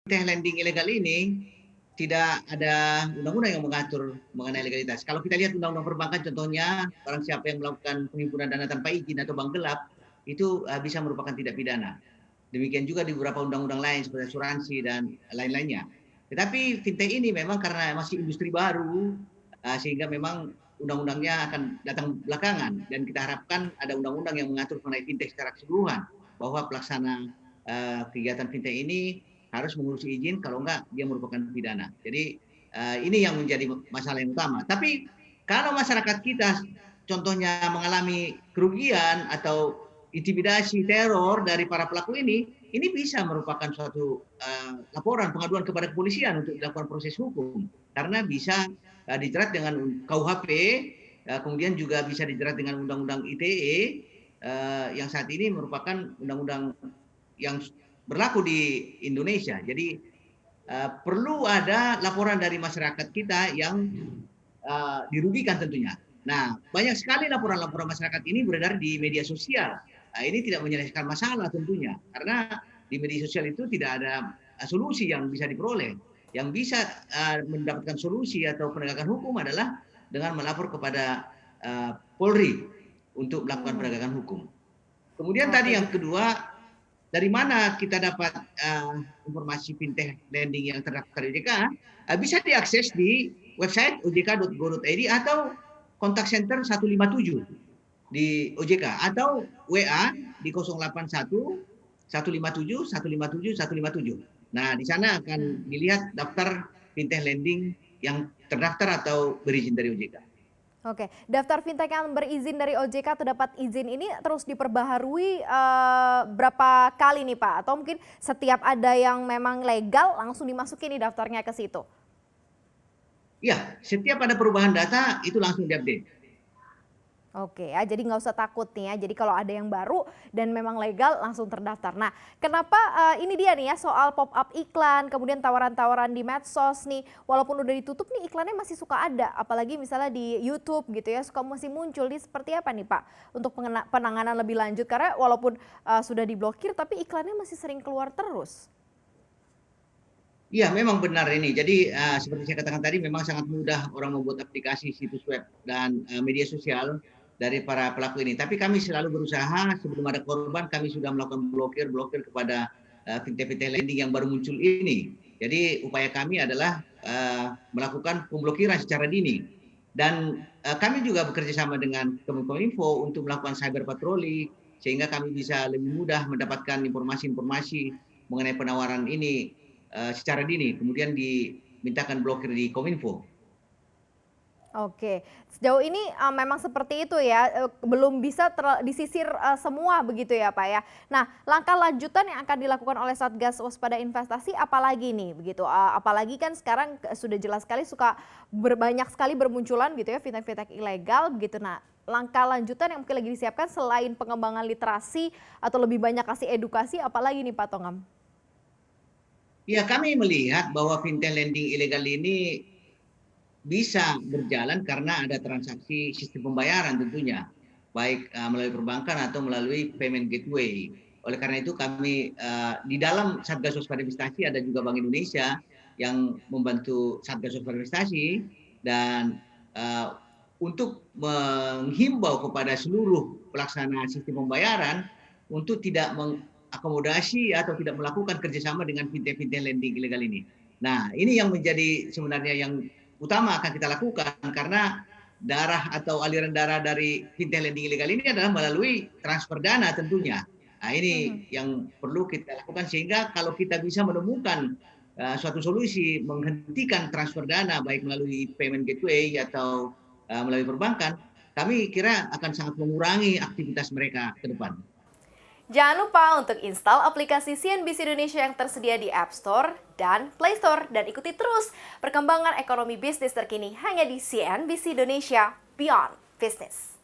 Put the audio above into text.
fintech lending ilegal ini tidak ada undang-undang yang mengatur mengenai legalitas. Kalau kita lihat undang-undang perbankan contohnya, barang siapa yang melakukan penghimpunan dana tanpa izin atau bank gelap, itu bisa merupakan tindak pidana. Demikian juga di beberapa undang-undang lain seperti asuransi dan lain-lainnya. Tetapi fintech ini memang karena masih industri baru, sehingga memang undang-undangnya akan datang belakangan, dan kita harapkan ada undang-undang yang mengatur mengenai fintech secara keseluruhan, bahwa pelaksana kegiatan fintech ini harus mengurusi izin, kalau enggak dia merupakan pidana. Jadi ini yang menjadi masalah yang utama. Tapi kalau masyarakat kita contohnya mengalami kerugian atau intimidasi, teror dari para pelaku ini bisa merupakan suatu laporan pengaduan kepada kepolisian untuk dilakukan proses hukum, karena bisa dijerat dengan KUHP, kemudian juga bisa dijerat dengan Undang-Undang ITE yang saat ini merupakan undang-undang yang berlaku di Indonesia. Jadi perlu ada laporan dari masyarakat kita yang dirugikan tentunya. Nah, banyak sekali laporan-laporan masyarakat ini beredar di media sosial. Nah, ini tidak menyelesaikan masalah tentunya, karena di media sosial itu tidak ada solusi yang bisa diperoleh. Yang bisa mendapatkan solusi atau penegakan hukum adalah dengan melapor kepada Polri untuk melakukan penegakan hukum. Kemudian tadi yang kedua, dari mana kita dapat informasi fintech lending yang terdaftar di OJK? Bisa diakses di website ojk.go.id atau kontak center 157 di OJK, atau WA di 081 157 157 157. Nah, di sana akan dilihat daftar fintech lending yang terdaftar atau berizin dari OJK. Oke, daftar fintech yang berizin dari OJK atau dapat izin ini terus diperbaharui berapa kali nih Pak? Atau mungkin setiap ada yang memang legal langsung dimasukin nih daftarnya ke situ? Iya, setiap ada perubahan data itu langsung diupdate. Oke ya, jadi nggak usah takut nih ya. Jadi kalau ada yang baru dan memang legal langsung terdaftar. Nah, kenapa ini dia nih ya soal pop up iklan, kemudian tawaran-tawaran di medsos nih, walaupun udah ditutup nih iklannya masih suka ada, apalagi misalnya di YouTube gitu ya, suka masih muncul. Di seperti apa nih Pak untuk penanganan lebih lanjut? Karena walaupun sudah diblokir, tapi iklannya masih sering keluar terus. Iya, memang benar ini. Jadi seperti saya katakan tadi, memang sangat mudah orang membuat aplikasi, situs web, dan media sosial dari para pelaku ini. Tapi kami selalu berusaha sebelum ada korban, kami sudah melakukan blokir kepada fintech-fintech lending yang baru muncul ini. Jadi upaya kami adalah melakukan pemblokiran secara dini. Dan kami juga bekerja sama dengan Kominfo untuk melakukan cyber patroli, sehingga kami bisa lebih mudah mendapatkan informasi-informasi mengenai penawaran ini secara dini, kemudian dimintakan blokir di Kominfo. Oke, sejauh ini memang seperti itu ya, belum bisa disisir semua begitu ya Pak ya. Nah, langkah lanjutan yang akan dilakukan oleh Satgas Waspada Investasi apalagi nih begitu? Apalagi kan sekarang sudah jelas sekali banyak sekali bermunculan gitu ya fintech-fintech ilegal begitu. Nah, langkah lanjutan yang mungkin lagi disiapkan selain pengembangan literasi atau lebih banyak kasih edukasi apalagi nih Pak Tongam? Ya, kami melihat bahwa fintech lending ilegal ini bisa berjalan karena ada transaksi sistem pembayaran tentunya, baik melalui perbankan atau melalui payment gateway. Oleh karena itu kami di dalam Satgas Waspada Investasi ada juga Bank Indonesia yang membantu Satgas Waspada Investasi, dan untuk menghimbau kepada seluruh pelaksana sistem pembayaran untuk tidak mengakomodasi atau tidak melakukan kerjasama dengan fintech-fintech lending ilegal ini. Nah, ini yang menjadi sebenarnya yang utama akan kita lakukan, karena darah atau aliran darah dari fintech lending ilegal ini adalah melalui transfer dana tentunya. Nah, ini yang perlu kita lakukan, sehingga kalau kita bisa menemukan suatu solusi menghentikan transfer dana baik melalui payment gateway atau melalui perbankan, kami kira akan sangat mengurangi aktivitas mereka ke depan. Jangan lupa untuk install aplikasi CNBC Indonesia yang tersedia di App Store dan Play Store. Dan ikuti terus perkembangan ekonomi bisnis terkini hanya di CNBC Indonesia Beyond Business.